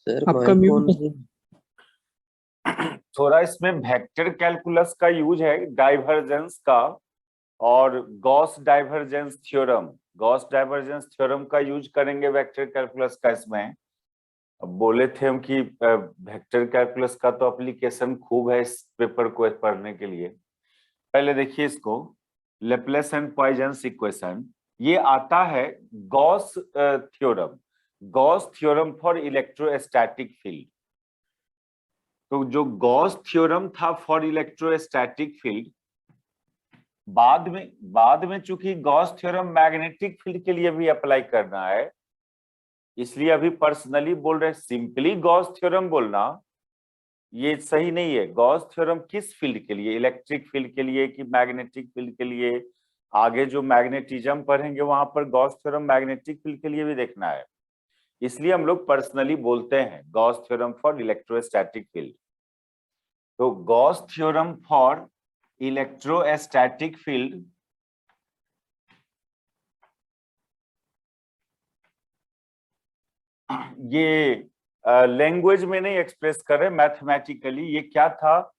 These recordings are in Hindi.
सर आपका माइक म्यूट ऑन है। है। थोड़ा इसमें वेक्टर कैलकुलस का यूज है डाइवर्जेंस का, और गॉस डाइवर्जेंस थ्योरम का यूज करेंगे वेक्टर कैलकुलस का इसमें। अब बोले थे हम कि वेक्टर कैलकुलस का तो एप्लीकेशन खूब है इस पेपर को पढ़ने के लिए। पहले देखिए इसको, लेप्लेस एंड पॉइजन्स इक्वेशन, ये आता है Gauss theorem for electrostatic field. तो जो गॉस थ्योरम था फॉर इलेक्ट्रोस्टैटिक फील्ड, बाद में चूंकि गॉस थ्योरम मैग्नेटिक फील्ड के लिए भी अप्लाई करना है, इसलिए अभी पर्सनली बोल रहे हैं। सिंपली गॉस थ्योरम बोलना ये सही नहीं है। गॉस थ्योरम किस फील्ड के लिए, इलेक्ट्रिक फील्ड के लिए कि मैग्नेटिक फील्ड के लिए? आगे जो मैग्नेटिज्म पढ़ेंगे वहां पर गॉस थ्योरम मैग्नेटिक फील्ड के लिए भी देखना है, इसलिए हम लोग पर्सनली बोलते हैं Gauss theorem for electrostatic field. तो Gauss theorem for electrostatic field ये लैंग्वेज में नहीं एक्सप्रेस कर रहे, मैथमेटिकली ये क्या था?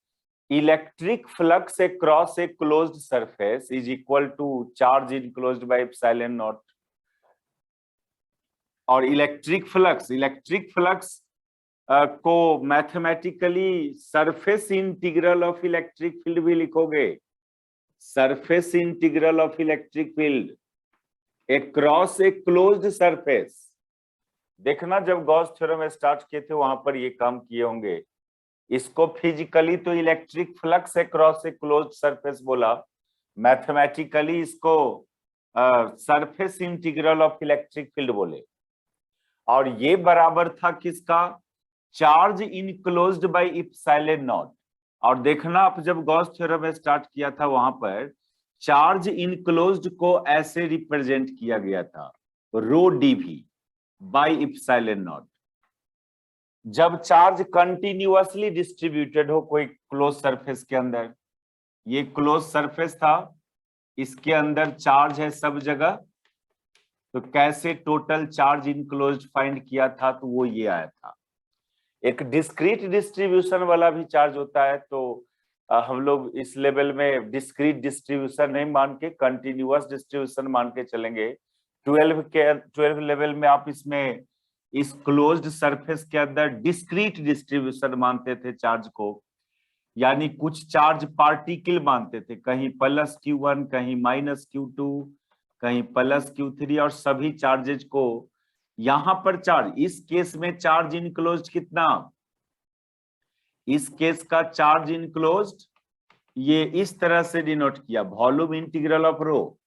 Electric flux across a closed surface is equal to charge enclosed by epsilon naught. और इलेक्ट्रिक फ्लक्स को mathematically surface integral of electric field भी लिखोगे। Surface integral of electric field across a closed surface. देखना जब गॉस थ्योरम स्टार्ट किए थे वहां पर ये काम किए होंगे। इसको फिजिकली तो electric flux across a closed surface बोला, मैथमेटिकली इसको surface integral of electric field बोले। और ये बराबर था किसका? Charge enclosed by epsilon naught. और देखना आप जब गॉस थ्योरम स्टार्ट किया था वहां पर चार्ज इनक्लोज्ड को ऐसे रिप्रेजेंट किया गया था, रो डीवी बाय एप्सिलॉन नॉट। जब चार्ज कंटिन्यूअसली डिस्ट्रीब्यूटेड हो कोई क्लोज सरफेस के अंदर, ये क्लोज सरफेस था, इसके अंदर चार्ज है सब जगह, तो कैसे टोटल चार्ज इनक्लोज्ड फाइंड किया था? तो वो ये आया था। एक डिस्क्रीट डिस्ट्रीब्यूशन वाला भी चार्ज होता है, तो हम लोग इस लेवल में डिस्क्रीट डिस्ट्रीब्यूशन नहीं मान के कंटिन्यूअस डिस्ट्रीब्यूशन मान के चलेंगे। 12 लेवल में आप इसमें इस क्लोज्ड सरफेस के अंदर डिस्क्रीट डिस्ट्रीब्यूशन मानते थे चार्ज को, यानी कुछ चार्ज पार्टिकल मानते थे, कहीं प्लस Q1, कहीं माइनस Q2, कहीं प्लस Q3, और सभी चार्जेज को यहां पर चार्ज, इस केस में चार्ज इनक्लोज्ड कितना? इस केस का चार्ज इनक्लोज्ड ये इस तरह से डिनोट किया, वॉल्यूम इंटीग्रल ऑफ रो।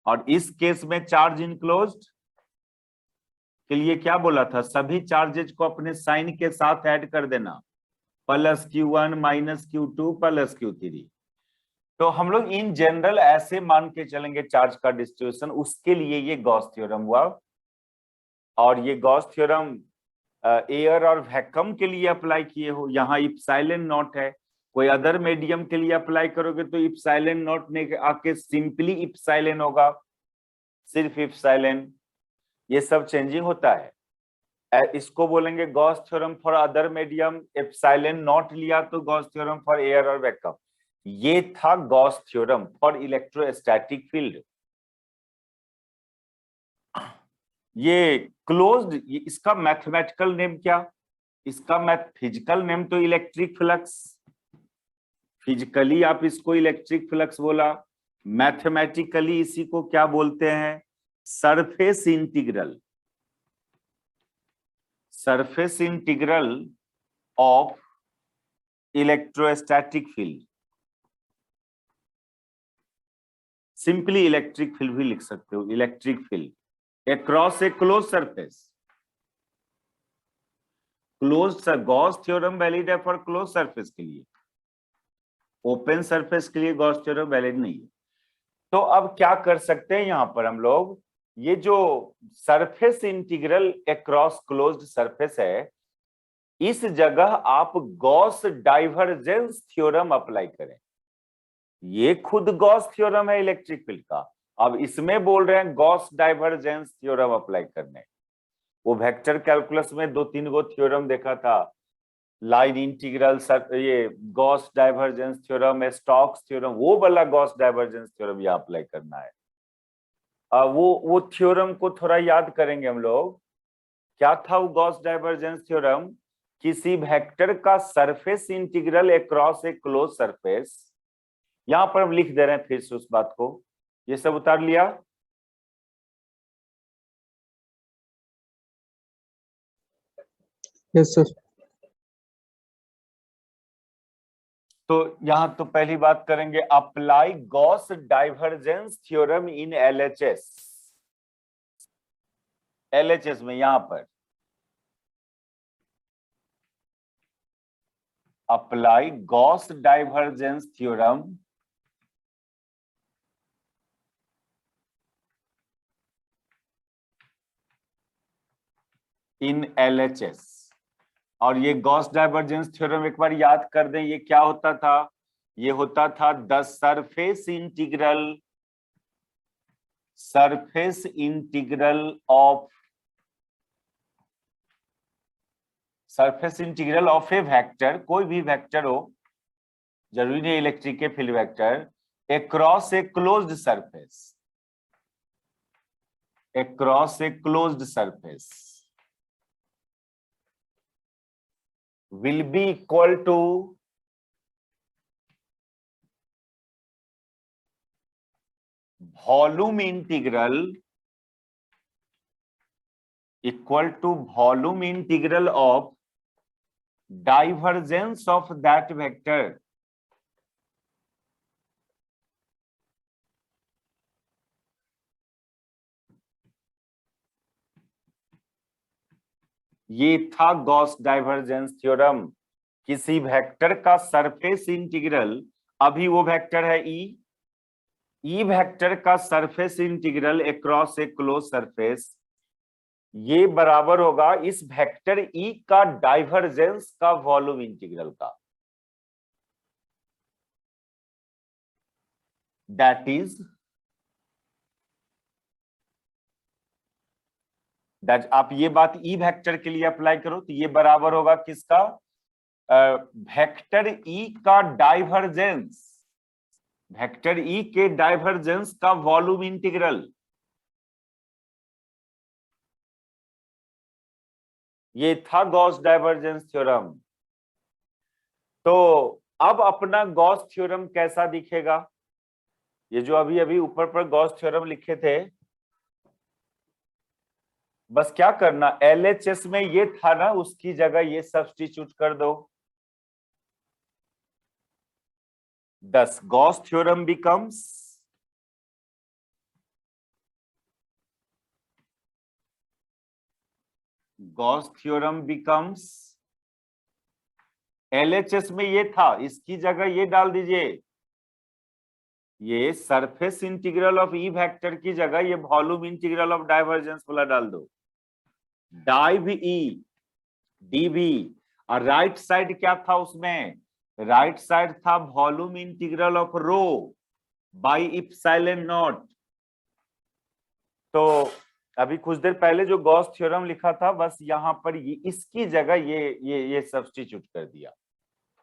और इस केस में चार्ज इनक्लोज्ड के लिए क्या बोला था? सभी चार्जेज को अपने साइन के साथ ऐड कर देना, plus Q1 minus Q2 plus Q3। तो हम लोग इन जनरल ऐसे मान के चलेंगे चार्ज का डिस्ट्रीब्यूशन, उसके लिए ये गॉस थ्योरम हुआ। और ये गॉस थ्योरम एयर और वैक्यूम के लिए अप्लाई किए हो, यहाँ एप्सिलॉन नॉट है। कोई अदर मीडियम के लिए अप्लाई करोगे तो एप्सिलॉन नॉट ने आके सिंपली एप्सिलॉन होगा, सिर्फ एप्सिलॉन। ये सब चेंजिंग होता है। इसको बोलेंगे Gauss theorem for other medium, epsilon not लिया तो गॉस थ्योरम फॉर एयर और वैक्यूम। ये था Gauss theorem for electrostatic field. ये क्लोज्ड, इसका मैथमेटिकल नेम क्या? इसका फिजिकल नेम तो इलेक्ट्रिक फ्लक्स, फिजिकली आप इसको इलेक्ट्रिक फ्लक्स बोला, मैथमेटिकली इसी को क्या बोलते हैं? Surface integral, surface integral of electrostatic field. Simply electric field भी लिख सकते हो, electric field across a close surface. Close Gauss theorem valid है फॉर क्लोज सरफेस के लिए, ओपन सरफेस के लिए गॉस थ्योरम वैलिड नहीं है। तो अब क्या कर सकते हैं यहां पर हम लोग, ये जो surface integral across closed surface है, इस जगह आप गॉस डाइवर्जेंस थ्योरम अप्लाई करें। ये खुद गॉस थ्योरम है इलेक्ट्रिक फील्ड का, अब इसमें बोल रहे हैं गॉस डाइवर्जेंस थ्योरम अप्लाई करने। वो वेक्टर कैलकुलस में 2-3 गो थ्योरम देखा था, लाइन इंटीग्रल, ये Gauss divergence theorem, Stokes theorem, वो वाला गॉस डाइवर्जेंस थ्योरम यहाँ अप्लाई करना है। वो थ्योरम को थोड़ा याद करेंगे हम लोग। क्या था वो गॉस डाइवर्जेंस थ्योरम? किसी वेक्टर का surface integral across a close surface, यहां पर हम लिख दे रहे हैं फिर से उस बात को, ये सब उतार लिया। Yes sir. तो यहां तो पहली बात करेंगे, apply Gauss divergence theorem in LHS. LHS में यहां पर apply Gauss divergence theorem in LHS. और ये गॉस डाइवर्जेंस थ्योरम एक बार याद कर दें, ये क्या होता था? ये होता था the surface integral of A vector, कोई भी वेक्टर हो, जरूरी नहीं इलेक्ट्रिक के field vector, across a closed surface will be equal to volume integral of divergence of that vector. ये था गॉस डाइवर्जेंस थ्योरम। किसी वेक्टर का सरफेस इंटीग्रल, अभी वो वेक्टर है ई वेक्टर का surface integral across a close surface, ये बराबर होगा इस वेक्टर ई का डाइवर्जेंस का वॉल्यूम इंटीग्रल का। दैट इज आप ये बात ई वेक्टर के लिए अप्लाई करो तो ये बराबर होगा किसका? वेक्टर ई का डाइवर्जेंस, वेक्टर ई के डाइवर्जेंस का वॉल्यूम इंटीग्रल। ये था गॉस डाइवर्जेंस थ्योरम। तो अब अपना गॉस थ्योरम कैसा दिखेगा? ये जो अभी अभी ऊपर पर गॉस थ्योरम लिखे थे, बस क्या करना, एलएचएस में ये था ना, उसकी जगह ये सब्स्टिट्यूट कर दो। Thus Gauss theorem becomes LHS में ये था, इसकी जगह ये डाल दीजिए, ये surface integral of E vector की जगह ये वॉल्यूम इंटीग्रल ऑफ डाइवर्जेंस वाला डाल दो, डाइव ई डीवी। और राइट साइड क्या था उसमें? राइट साइड था volume integral of rho by epsilon naught. तो अभी कुछ देर पहले जो गॉस थ्योरम लिखा था, बस यहां पर ये इसकी जगह ये सब्स्टिट्यूट कर दिया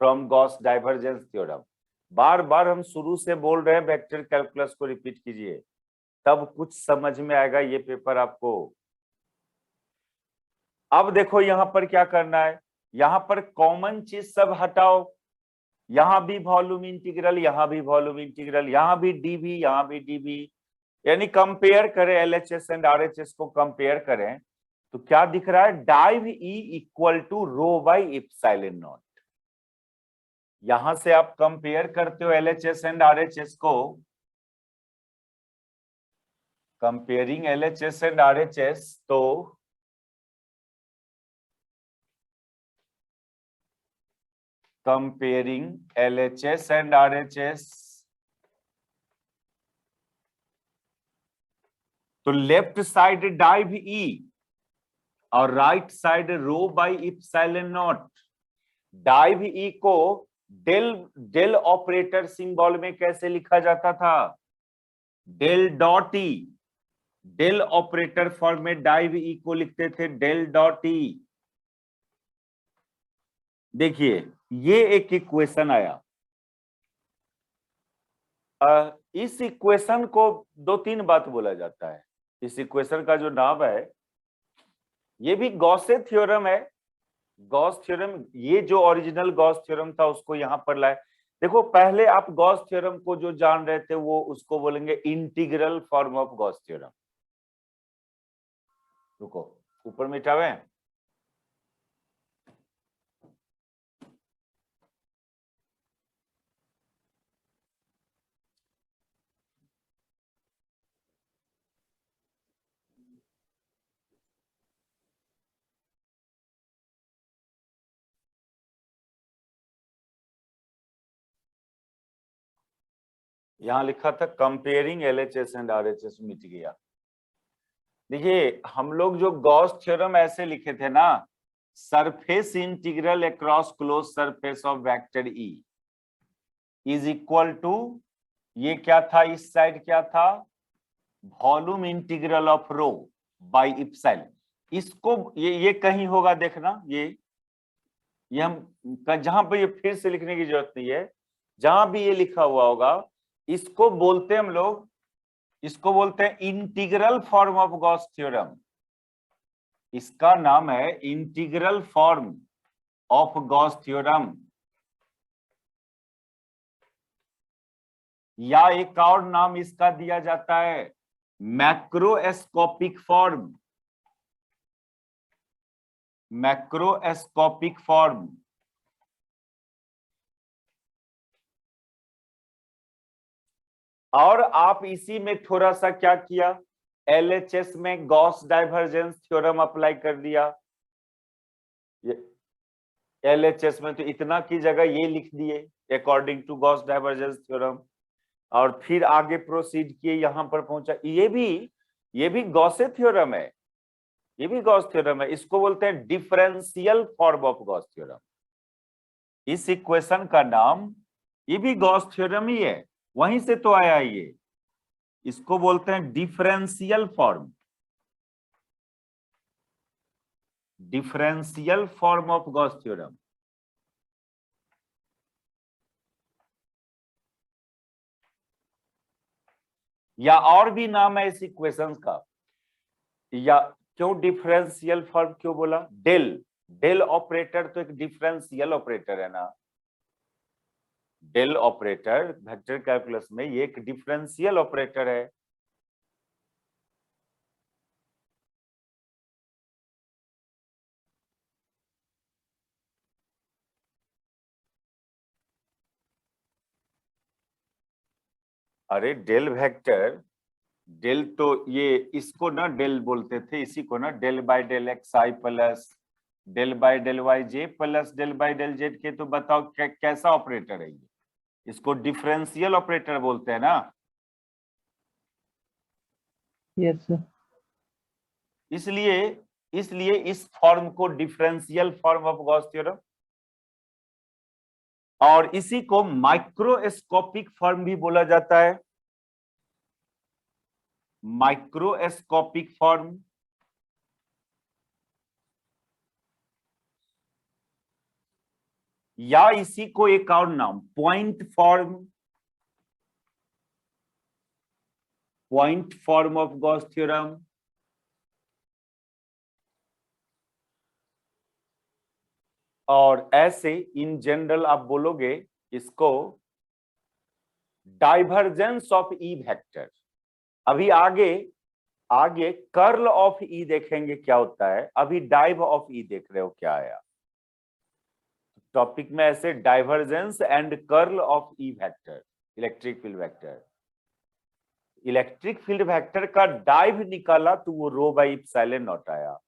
फ्रॉम गॉस डाइवर्जेंस थ्योरम। बार बार हम शुरू से बोल रहे हैं, वेक्टर कैलकुलस को रिपीट कीजिए, तब कुछ समझ में आएगा ये पेपर आपको। अब देखो यहां पर क्या करना है, यहां पर कॉमन चीज सब हटाओ, यहां भी वॉल्यूम इंटीग्रल, यहां भी वॉल्यूम इंटीग्रल, यहां भी डीवी, यहां भी डीवी, यानी कंपेयर करें एलएचएस एंड आरएचएस को कंपेयर करें तो क्या दिख रहा है? Div E equal to rho by epsilon naught. यहां से आप कंपेयर करते हो एलएचएस एंड आरएचएस को, कंपेयरिंग एलएचएस एंड आरएचएस, तो कंपेयरिंग एलएचएस एंड आरएचएस, तो लेफ्ट साइड डाइव ई और right side rho by epsilon naught. Div E को डेल ऑपरेटर सिंबल में कैसे लिखा जाता था? Del dot E, del operator form में डाइव ई को लिखते थे डेल डॉट ई। देखिए ये एक इक्वेशन आया। इस इक्वेशन को दो तीन बात बोला जाता है। इस इक्वेशन का जो नाम है, ये भी गॉसे थ्योरम है। गॉस थ्योरम, ये जो ओरिजिनल गॉस थ्योरम था उसको यहां पर लाए। देखो पहले आप गॉस थ्योरम को जो जान रहे थे वो उसको बोलेंगे integral form of Gauss theorem. रुको, ऊपर मिटावे। यहां लिखा था कंपेयरिंग एलएचएस एंड आरएचएस, मिट गया। देखिए हम लोग जो गॉस थ्योरम ऐसे लिखे थे ना, surface integral across close surface of vector E is equal to, ये क्या था इस साइड, क्या था, volume integral of rho by epsilon. इसको ये कहीं होगा देखना, ये हम जहां पे ये फिर से लिखने की जरूरत नहीं है, जहां भी ये लिखा हुआ होगा इसको बोलते हैं हम लोग, इसको बोलते हैं integral form of Gauss theorem. इसका नाम है integral form of Gauss theorem, या एक और नाम इसका दिया जाता है मैक्रोस्कोपिक फॉर्म। Macroscopic form. और आप इसी में थोड़ा सा क्या किया, एलएचएस में गॉस डाइवर्जेंस थ्योरम अप्लाई कर दिया। एलएचएस में तो इतना की जगह ये लिख दिए according to Gauss divergence theorem, और फिर आगे प्रोसीड किए, यहां पर पहुंचा। ये भी गॉसे थ्योरम है, ये भी गॉस थ्योरम है। इसको बोलते हैं differential form of Gauss theorem. इस इक्वेशन का नाम, ये भी गॉस थ्योरम ही है, वहीं से तो आया ये। इसको बोलते हैं differential form, differential form of Gauss theorem. या और भी नाम है इस इक्वेशन का। या क्यों डिफरेंशियल फॉर्म क्यों बोला, डेल, डेल ऑपरेटर तो एक डिफरेंशियल ऑपरेटर है ना। डेल ऑपरेटर वेक्टर कैलकुलस में ये एक डिफरेंशियल ऑपरेटर है। अरे डेल वेक्टर, डेल तो ये इसको ना डेल बोलते थे, इसी को ना del by del x i plus del by del y j plus del by del z के। तो बताओ कैसा ऑपरेटर है ये, इसको डिफरेंशियल ऑपरेटर बोलते हैं ना। Yes sir. इसलिए इसलिए इस फॉर्म को differential form of Gauss theorem, और इसी को माइक्रोस्कोपिक फॉर्म भी बोला जाता है। माइक्रोस्कोपिक फॉर्म, या इसी को एक और नाम point form, point form of Gauss theorem. और ऐसे इन जनरल आप बोलोगे इसको डाइवर्जेंस ऑफ ई वेक्टर। अभी आगे आगे कर्ल ऑफ ई देखेंगे क्या होता है, अभी डाइव ऑफ ई देख रहे हो क्या आया टॉपिक में। ऐसे divergence and curl of E vector, electric field vector. Electric field vector का डाइव निकाला तो वो रो बाई इप्सिलॉन नॉट आया।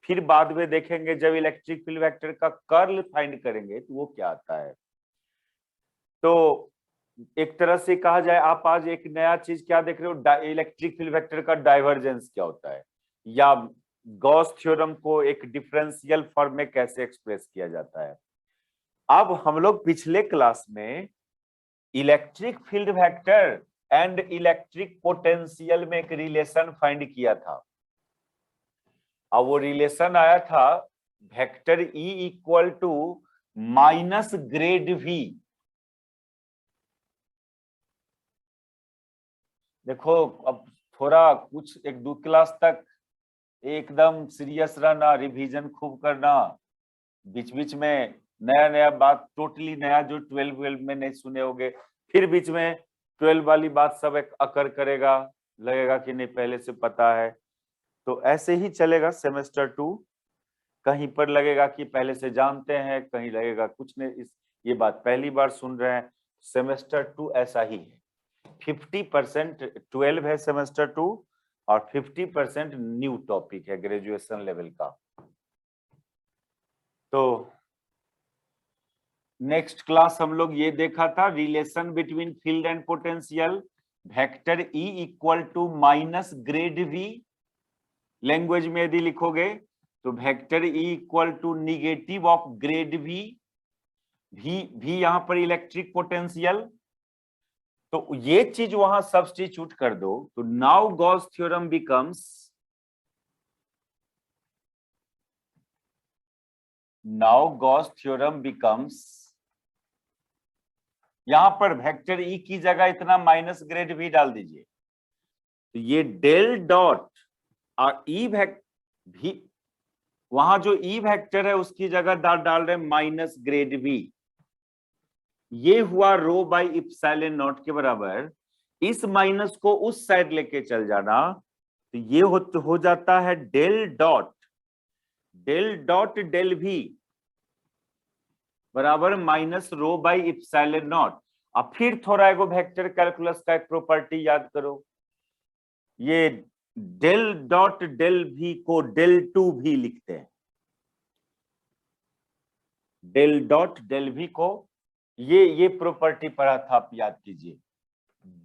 फिर बाद में देखेंगे जब इलेक्ट्रिक फील्ड वेक्टर का कर्ल फाइंड करेंगे तो वो क्या आता है। तो एक तरह से कहा जाए, आप आज एक नया चीज क्या देख रहे हो, इलेक्ट्रिक फील्ड वेक्टर का डाइवर्जेंस क्या होता है, या गॉस थ्योरम को एक डिफरेंशियल फॉर्म में कैसे एक्सप्रेस किया जाता है। अब हम लोग पिछले क्लास में electric field vector and electric potential में एक रिलेशन फाइंड किया था। अब वो रिलेशन आया था vector E equal to minus grad V। देखो अब थोड़ा कुछ 1-2 क्लास तक एकदम सीरियस रहना, रिवीजन खूब करना, बीच बीच में नया नया बात, टोटली नया जो 12 में नहीं सुने होगे, फिर बीच में 12 वाली बात सब एक अकर करेगा, लगेगा कि नहीं पहले से पता है। तो ऐसे ही चलेगा सेमेस्टर 2। कहीं पर लगेगा कि पहले से जानते हैं, कहीं लगेगा कुछ नहीं, ये बात पहली बार सुन रहे हैं। सेमेस्टर 2 ऐसा ही है, 50% 12 है सेमेस्टर 2 और 50% न्यू टॉपिक है ग्रेजुएशन लेवल का। तो नेक्स्ट क्लास हम लोग ये देखा था relation between field and potential, vector E equal to minus grad V। Language में यदि लिखोगे तो vector E equal to negative of grad V। V यहां पर इलेक्ट्रिक पोटेंशियल, तो ये चीज वहां सब्स्टिट्यूट कर दो, तो now Gauss theorem becomes, now Gauss theorem becomes, यहां पर वेक्टर E की जगह इतना माइनस ग्रेड V डाल दीजिए, तो ये डेल डॉट और E V, वहां जो E वेक्टर है उसकी जगह डाल रहे हैं माइनस ग्रेड V। ये हुआ रो बाई इप्सिलॉन नॉट के बराबर। इस माइनस को उस साइड लेके चल जाना, तो ये हो जाता है डेल डॉट डेल V बराबर minus rho by epsilon not. अब फिर थोड़ा एगो वेक्टर कैलकुलस का एक प्रॉपर्टी याद करो, ये डेल डॉट डेल V को डेल टू भी लिखते हैं, डेल डॉट डेल V को, ये प्रॉपर्टी पढ़ा था आप याद कीजिए,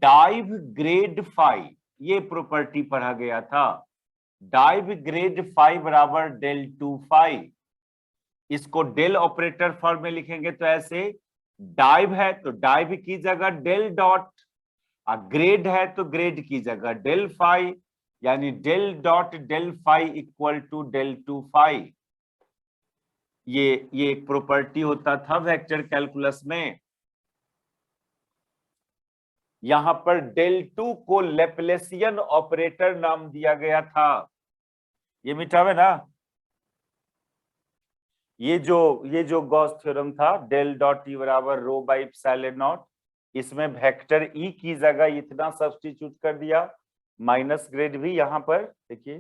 डाइव ग्रेड फाई, ये प्रॉपर्टी पढ़ा गया था, डाइव ग्रेड फाई बराबर डेल टू फाई। इसको डेल ऑपरेटर फॉर्म में लिखेंगे तो ऐसे, डाइव है तो डाइव की जगह डेल डॉट, और ग्रेड है तो ग्रेड की जगह डेल फाई, यानी del dot del phi equal to del two phi. ये एक प्रॉपर्टी होता था वेक्टर कैलकुलस में। यहां पर डेल टू को लेप्लेसियन ऑपरेटर नाम दिया गया था, ये मिटावे ना, ये जो गॉस थ्योरम था डेल डॉट ई बराबर रो बाई इप्सिलॉन नॉट, इसमें वेक्टर E की जगह इतना सब्स्टिट्यूट कर दिया, माइनस ग्रेड V यहां पर देखिए,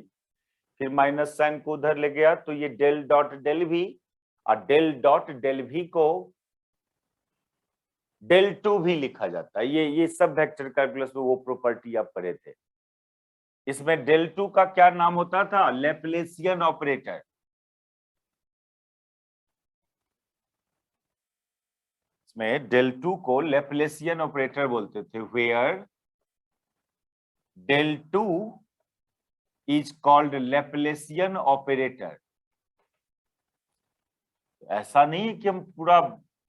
फिर माइनस साइन को उधर ले गया, तो ये डेल डॉट डेल V, और डेल डॉट डेल V को डेल टू भी लिखा जाता है। ये सब वेक्टर कैलकुलस में वो प्रॉपर्टी आप पढ़े थे। इसमें डेल टू का क्या नाम होता था, लेप्लेसियन ऑपरेटर। इसमें डेल टू को लेप्लेसियन ऑपरेटर बोलते थे, where del two is called Laplacian operator. ऐसा नहीं कि हम पूरा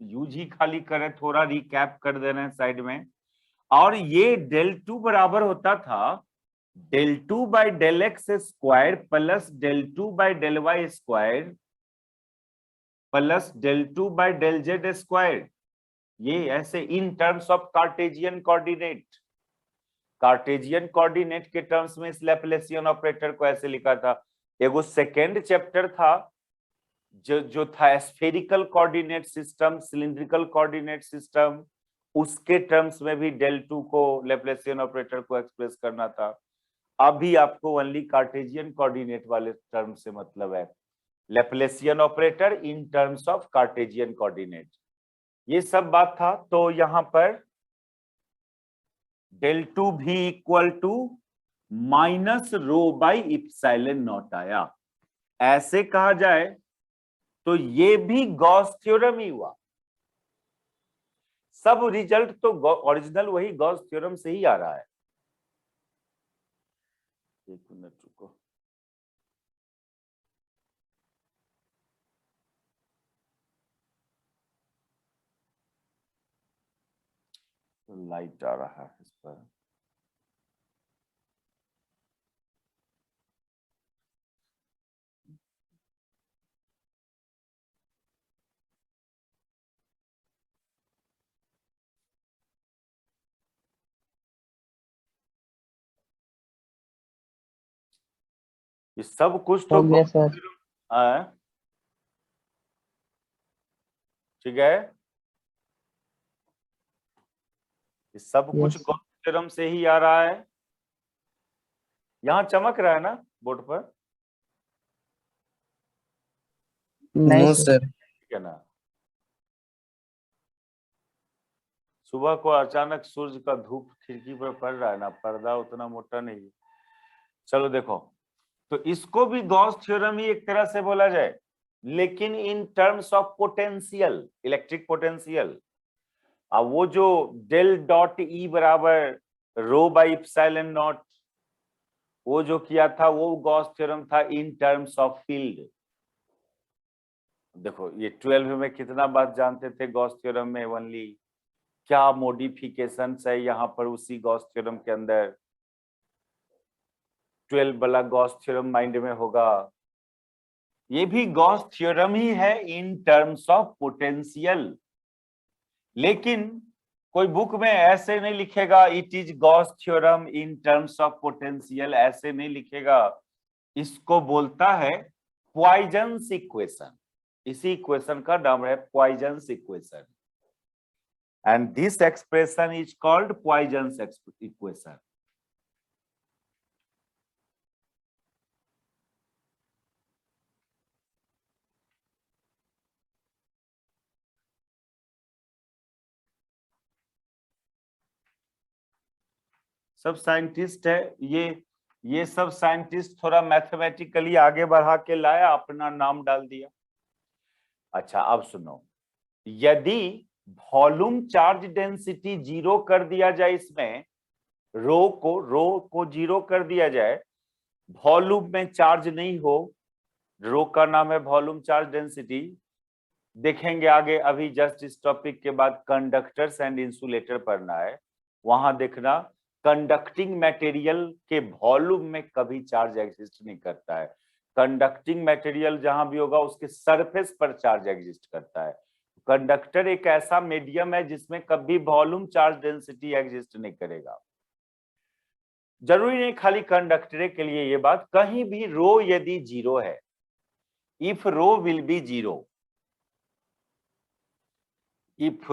यूज ही खाली करें, थोड़ा रिकैप कर दे रहे हैं साइड में। और ये डेल टू बराबर होता था del two by del x square plus del two by del y square plus del two by del z square. ये ऐसे in terms of Cartesian coordinate, Cartesian coordinate के टर्म्स में इस लैप्लासियन ऑपरेटर को ऐसे लिखा था। एगो सेकेंड चैप्टर था जो था spherical coordinate system, cylindrical coordinate system, उसके टर्म्स में भी डेल टू को लैप्लासियन ऑपरेटर को एक्सप्रेस करना था। अभी आपको ओनली कार्टेजियन कोऑर्डिनेट वाले टर्म से मतलब है, Laplacian operator in terms of Cartesian coordinate, ये सब बात था। तो यहां पर डेल टू भी equal to minus rho by epsilon naught आया। ऐसे कहा जाए तो ये भी गॉस थ्योरम ही हुआ, सब रिजल्ट तो ओरिजिनल वही गॉस थ्योरम से ही आ रहा है। एक मिनट रुको, लाइट आ रहा है इस पर। ये सब कुछ तो हो गया सर। ठीक है, ये सब कुछ यस। गॉस थ्योरम से ही आ रहा है। यहाँ चमक रहा है ना बोर्ड पर? नहीं नो सर। सर। ठीक है ना। सुबह को अचानक सूर्य का धूप खिड़की पर पड़ रहा है ना, पर्दा उतना मोटा नहीं है। चलो देखो, तो इसको भी गॉस थ्योरम ही एक तरह से बोला जाए, लेकिन इन terms of potential, electric potential. अब वो जो डेल डॉट ई बराबर रो बाई इप्सिलॉन नॉट, वो जो किया था वो गॉस थ्योरम था इन टर्म्स ऑफ फील्ड। देखो ये 12 में कितना बात जानते थे गॉस थ्योरम में, ओनली क्या मॉडिफिकेशन है यहाँ पर उसी गॉस थ्योरम के अंदर। 12 वाला गॉस थ्योरम माइंड में होगा। ये भी गॉस थ्योरम ही है इन टर्म्स ऑफ पोटेंशियल, लेकिन कोई बुक में ऐसे नहीं लिखेगा it is Gauss theorem in terms of potential, ऐसे नहीं लिखेगा। इसको बोलता है पॉइजन्स इक्वेशन। इसी इक्वेशन का नाम है Poisson's equation, and this expression is called Poisson's equation. सब साइंटिस्ट है ये सब साइंटिस्ट थोड़ा मैथमेटिकली आगे बढ़ा के लाया, अपना नाम डाल दिया। अच्छा अब सुनो, यदि वॉल्यूम चार्ज डेंसिटी 0 कर दिया जाए, इसमें रो को 0 कर दिया जाए, वॉल्यूम में चार्ज नहीं हो, रो का नाम है वॉल्यूम चार्ज डेंसिटी। देखेंगे आगे, अभी जस्ट इस टॉपिक के बाद कंडक्टर्स एंड इंसुलेटर पढ़ना है, वहां देखना कंडक्टिंग मटेरियल के वॉल्यूम में कभी चार्ज एग्जिस्ट नहीं करता है। कंडक्टिंग मटेरियल जहां भी होगा उसके सरफेस पर चार्ज एग्जिस्ट करता है। कंडक्टर एक ऐसा मीडियम है जिसमें कभी वॉल्यूम चार्ज डेंसिटी एग्जिस्ट नहीं करेगा। जरूरी नहीं खाली कंडक्टर के लिए ये बात, कहीं भी रो यदि 0 है, if rho will be 0, if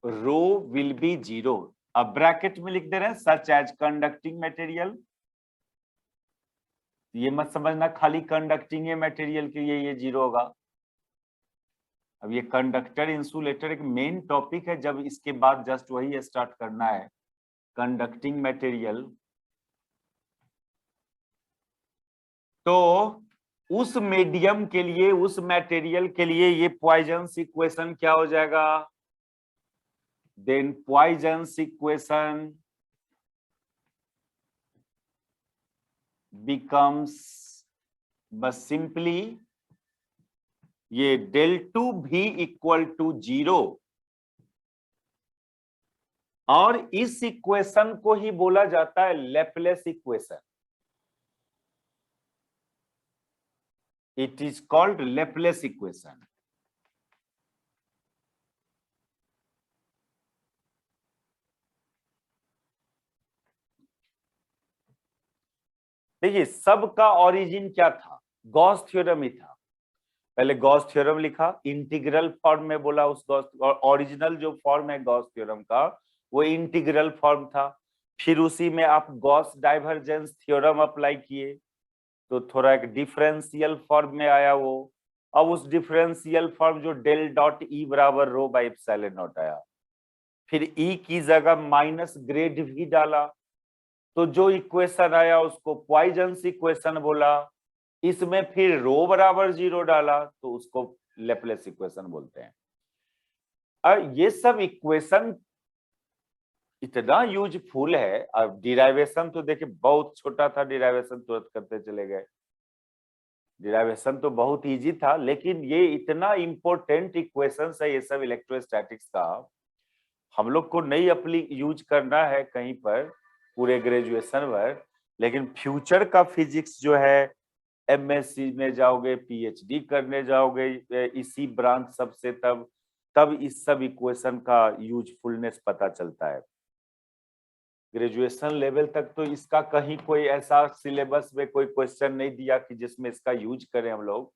rho will be 0, अब ब्रैकेट में लिख दे रहे हैं सच एज कंडक्टिंग मटेरियल। ये मत समझना खाली कंडक्टिंग मटेरियल के लिए ये 0 होगा। अब ये कंडक्टर इंसुलेटर एक मेन टॉपिक है, जब इसके बाद जस्ट वही स्टार्ट करना है, कंडक्टिंग मटेरियल। तो उस मीडियम के लिए, उस मटेरियल के लिए ये पॉइजन्स इक्वेशन क्या हो जाएगा? देन पॉइजन्स इक्वेशन becomes बस सिंपली ये del 2 भी इक्वल टू 0, और इस इक्वेशन को ही बोला जाता है Laplace equation. It is called Laplace equation. देखिए सबका ओरिजिन क्या था? गॉस थ्योरम ही था। पहले गॉस थ्योरम लिखा, इंटीग्रल फॉर्म में बोला उस गॉस, और ओरिजिनल जो फॉर्म है गॉस थ्योरम का वो इंटीग्रल फॉर्म था। फिर उसी में आप गॉस डाइवर्जेंस थ्योरम अप्लाई किए तो थोड़ा एक डिफरेंशियल फॉर्म में आया वो। अब उस डिफरेंशियल फॉर्म जो डेल डॉट ई बराबर रो बाई एप्सिलॉन नॉट आया, फिर ई की जगह माइनस ग्रेड भी डाला, तो जो इक्वेशन आया उसको पॉइजन्स इक्वेशन बोला। इसमें फिर रो बराबर 0 डाला तो उसको लैपलेस इक्वेशन बोलते हैं। और ये सब इक्वेशन इतना यूजफुल है। अब डिराइवेशन तो देखिए बहुत छोटा था, डिराइवेशन तुरंत करते चले गए, डिराइवेशन तो बहुत इजी था, लेकिन ये इतना इंपॉर्टेंट इक्वेशंस है ये सब इलेक्ट्रोस्टैटिक्स का, हम लोग को नहीं अपनी यूज करना है कहीं पर पूरे ग्रेजुएशन भर, लेकिन फ्यूचर का फिजिक्स जो है, एमएससी में जाओगे, पीएचडी करने जाओगे इसी ब्रांच सबसे, तब इस सब इक्वेशन का यूजफुलनेस पता चलता है। ग्रेजुएशन लेवल तक तो इसका कहीं कोई ऐसा सिलेबस में कोई क्वेश्चन नहीं दिया कि जिसमें इसका यूज करें हम लोग।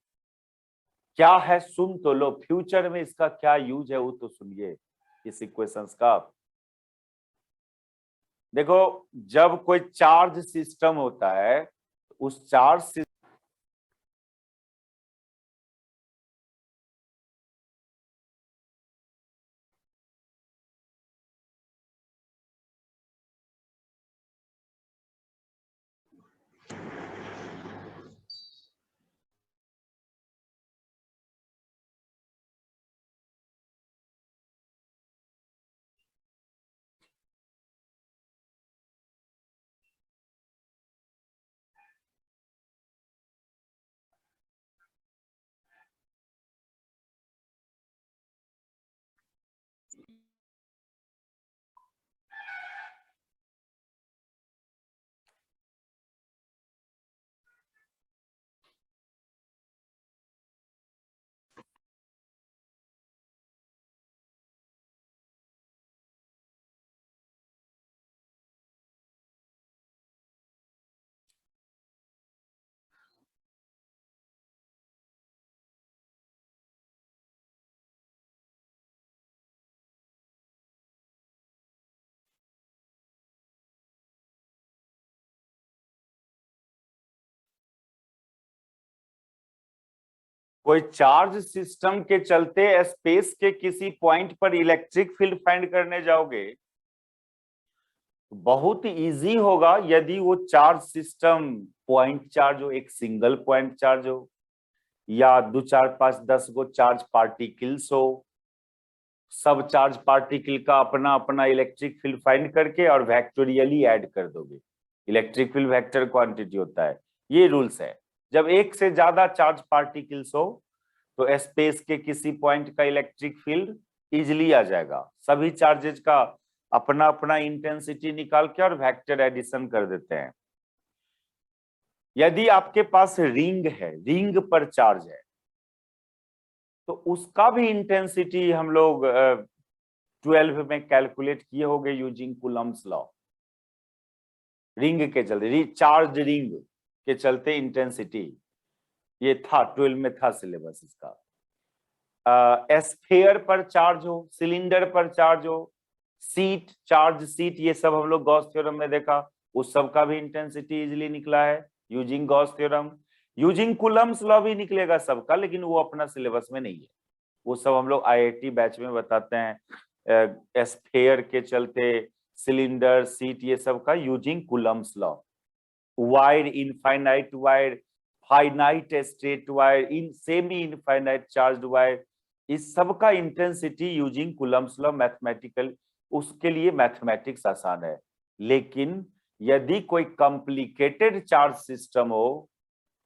क्या है सुन तो लो, फ्यूचर में इसका क्या यूज है वो तो सुनिए इस इक्वेशंस का। देखो, जब कोई चार्ज सिस्टम होता है उस चार्ज कोई चार्ज सिस्टम के चलते स्पेस के किसी पॉइंट पर इलेक्ट्रिक फील्ड फाइंड करने जाओगे, बहुत इजी होगा यदि वो चार्ज सिस्टम पॉइंट चार्ज हो, एक सिंगल पॉइंट चार्ज हो, या 2 4 5 10 गो चार्ज पार्टिकल्स हो, सब चार्ज पार्टिकल का अपना अपना इलेक्ट्रिक फील्ड फाइंड करके और वेक्टोरियली ऐड कर दोगे। इलेक्ट्रिक फील्ड वेक्टर क्वांटिटी होता है, ये रूल्स है। जब एक से ज्यादा चार्ज पार्टिकल्स हो तो स्पेस के किसी पॉइंट का इलेक्ट्रिक फील्ड इजिली आ जाएगा। सभी चार्जेज का अपना अपना इंटेंसिटी निकाल के और वेक्टर एडिशन कर देते हैं। यदि आपके पास रिंग है, रिंग पर चार्ज है, तो उसका भी इंटेंसिटी हम लोग 12 में कैलकुलेट किए होंगे यूजिंग कूलम्ब्स लॉ। रिंग के चलते, चार्ज रिंग के चलते इंटेंसिटी, ये था 12 में था सिलेबस इसका। स्फीयर पर चार्ज हो, सिलेंडर पर चार्ज हो, सीट, चार्ज सीट, ये सब हम लोग गॉस थ्योरम में देखा, उस सब का भी इंटेंसिटी इजीली निकला है using Gauss theorem. Using Coulomb's law भी निकलेगा सबका, लेकिन वो अपना सिलेबस में नहीं है, वो सब हम लोग आईआईटी बैच में बताते हैं। स्फीयर के चलते सिलेंडर, सीट, ये सब का using Coulomb's law. Wire, infinite wire, finite straight wire, in semi infinite charged wire, इस सब का intensity using Coulomb's law mathematical, उसके लिए मैथमेटिक्स आसान है। लेकिन यदि कोई कॉम्प्लिकेटेड चार्ज सिस्टम हो,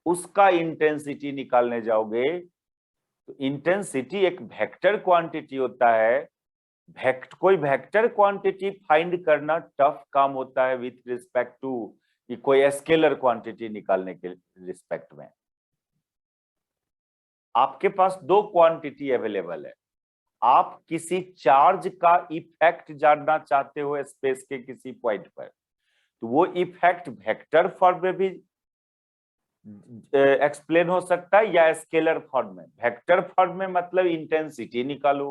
उसका इंटेंसिटी निकालने जाओगे तो इंटेंसिटी एक वेक्टर क्वांटिटी होता है। कोई वेक्टर क्वांटिटी फाइंड करना टफ काम होता है विथ रिस्पेक्ट टू कोई स्केलर क्वांटिटी निकालने के रिस्पेक्ट में। आपके पास दो क्वांटिटी अवेलेबल है, आप किसी चार्ज का इफेक्ट जानना चाहते हो स्पेस के किसी पॉइंट पर, तो वो इफेक्ट वेक्टर फॉर्म में भी एक्सप्लेन हो सकता है या स्केलर फॉर्म में। वेक्टर फॉर्म में मतलब इंटेंसिटी निकालो,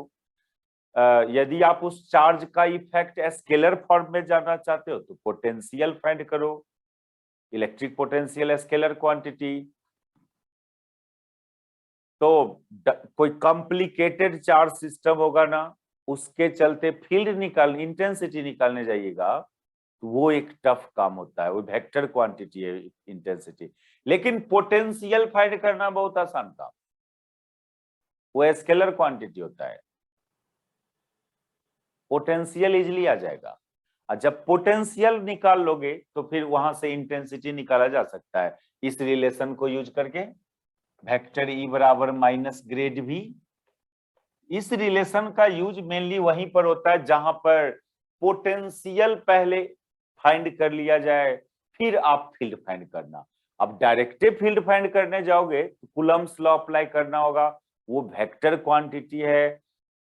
यदि आप उस चार्ज का इफेक्ट स्केलर फॉर्म में जानना चाहते हो तो पोटेंशियल फाइंड करो, इलेक्ट्रिक पोटेंशियल स्केलर क्वांटिटी। तो कोई कॉम्प्लिकेटेड चार्ज सिस्टम होगा ना, उसके चलते फील्ड इंटेंसिटी निकालने जाइएगा तो वो एक टफ काम होता है, वो वेक्टर क्वांटिटी है इंटेंसिटी। लेकिन पोटेंशियल फाइंड करना बहुत आसान काम, वो स्केलर क्वांटिटी होता है, पोटेंशियल इजिली आ जाएगा। और जब पोटेंशियल निकाल लोगे तो फिर वहां से इंटेंसिटी निकाला जा सकता है इस रिलेशन को यूज करके, वेक्टर ई बराबर माइनस ग्रेड भी। इस रिलेशन का यूज मेनली वहीं पर होता है जहां पर पोटेंशियल पहले फाइंड कर लिया जाए, फिर आप फील्ड फाइंड करना। अब डायरेक्ट फील्ड फाइंड करने जाओगे तो कूलम्ब्स लॉ अप्लाई करना होगा, वो वेक्टर क्वांटिटी है,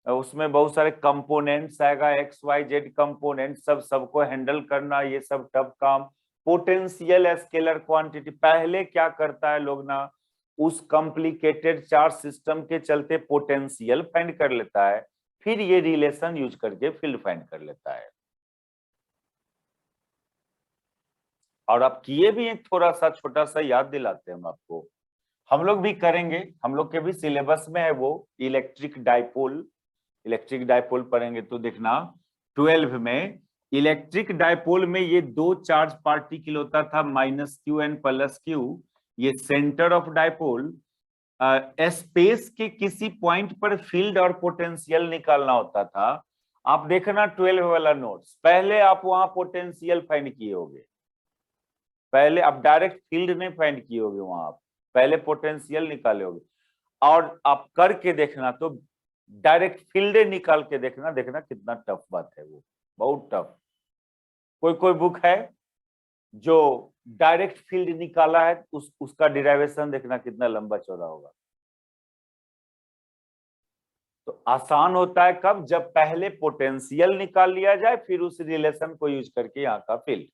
उसमें बहुत सारे कंपोनेंट्स आएगा, एक्स वाई जेड कंपोनेंट, सबको हैंडल करना, ये सब टफ काम। पोटेंशियल स्केलर क्वांटिटी, पहले क्या करता है लोग ना, उस कॉम्प्लिकेटेड चार्ज सिस्टम के चलते पोटेंशियल फाइंड कर लेता है, फिर ये रिलेशन यूज करके फील्ड फाइंड कर लेता है। और आप किए भी एक थोड़ा सा छोटा सा याद दिलाते हैं हम आपको, हम लोग भी करेंगे, हम लोग के भी सिलेबस में है वो इलेक्ट्रिक डाइपोल। इलेक्ट्रिक डाइपोल पढ़ेंगे तो देखना 12 में इलेक्ट्रिक डाइपोल में ये दो चार्ज पार्टिकल होता था, -q एंड +q। ये सेंटर ऑफ डाइपोल, स्पेस के किसी पॉइंट पर फील्ड और पोटेंशियल निकालना होता था। आप देखना 12 वाला नोट्स, पहले आप वहां पोटेंशियल फाइंड किए होगे, पहले आप डायरेक्ट फील्ड नहीं फाइंड किए होगे, वहां आप पहले पोटेंशियल निकाले होगे। और आप करके देखना तो डायरेक्ट फील्ड निकाल के देखना, देखना कितना टफ बात है वो, बहुत टफ। कोई कोई बुक है जो डायरेक्ट फील्ड निकाला है, उसका डिराइवेशन देखना कितना लंबा चौड़ा होगा। तो आसान होता है कब, जब पहले पोटेंशियल निकाल लिया जाए, फिर उस रिलेशन को यूज करके यहाँ का फील्ड